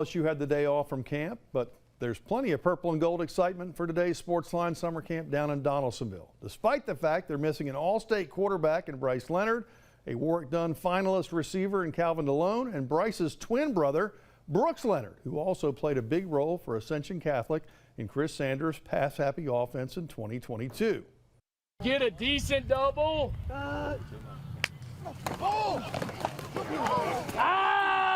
You had the day off from camp, but there's plenty of purple and gold excitement for today's Sportsline summer camp down in Donaldsonville. Despite the fact they're missing an all-state quarterback in Bryce Leonard, a Warwick-Dunn finalist receiver in Calvin DeLone, and Bryce's twin brother, Brooks Leonard, who also played a big role for Ascension Catholic in Chris Sanders' pass-happy offense in 2022. Get a decent double.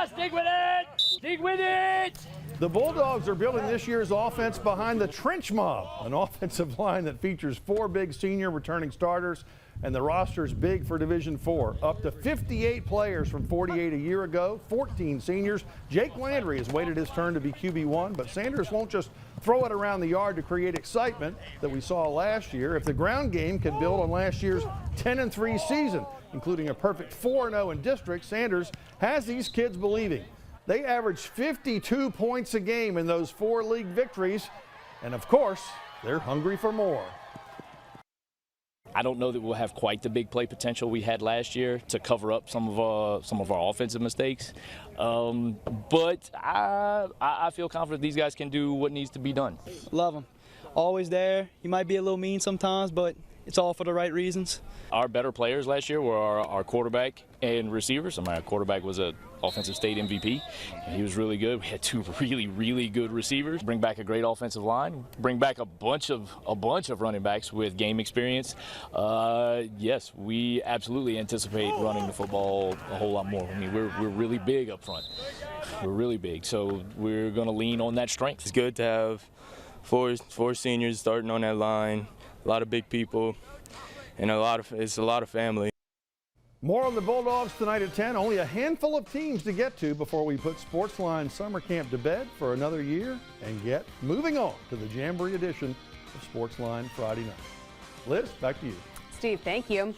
Stick with it! Stick with it! The Bulldogs are building this year's offense behind the Trench Mob, an offensive line that features 4 big senior returning starters, and the roster's big for Division IV. Up to 58 players from 48 a year ago, 14 seniors. Jake Landry has waited his turn to be QB1, but Sanders won't just throw it around the yard to create excitement that we saw last year. If the ground game can build on last year's 10-3 season, including a perfect 4-0 in district, Sanders has these kids believing. They averaged 52 points a game in those 4 league victories, and of course, they're hungry for more. I don't know that we'll have quite the big play potential we had last year to cover up some of our offensive mistakes, but I feel confident these guys can do what needs to be done. Love him. Always there. He might be a little mean sometimes, but it's all for the right reasons. Our better players last year were our quarterback and receivers. Our quarterback was an offensive state MVP. He was really good. We had 2 really good receivers. Bring back a great offensive line. Bring back a bunch of running backs with game experience. Yes, we absolutely anticipate running the football a whole lot more. I mean, we're really big up front. We're really big, so we're going to lean on that strength. It's good to have four seniors starting on that line. A lot of big people, and it's a lot of family. More on the Bulldogs tonight at 10. Only a handful of teams to get to before we put Sportsline Summer Camp to bed for another year and get moving on to the Jamboree edition of Sportsline Friday night. Liz, back to you. Steve, thank you.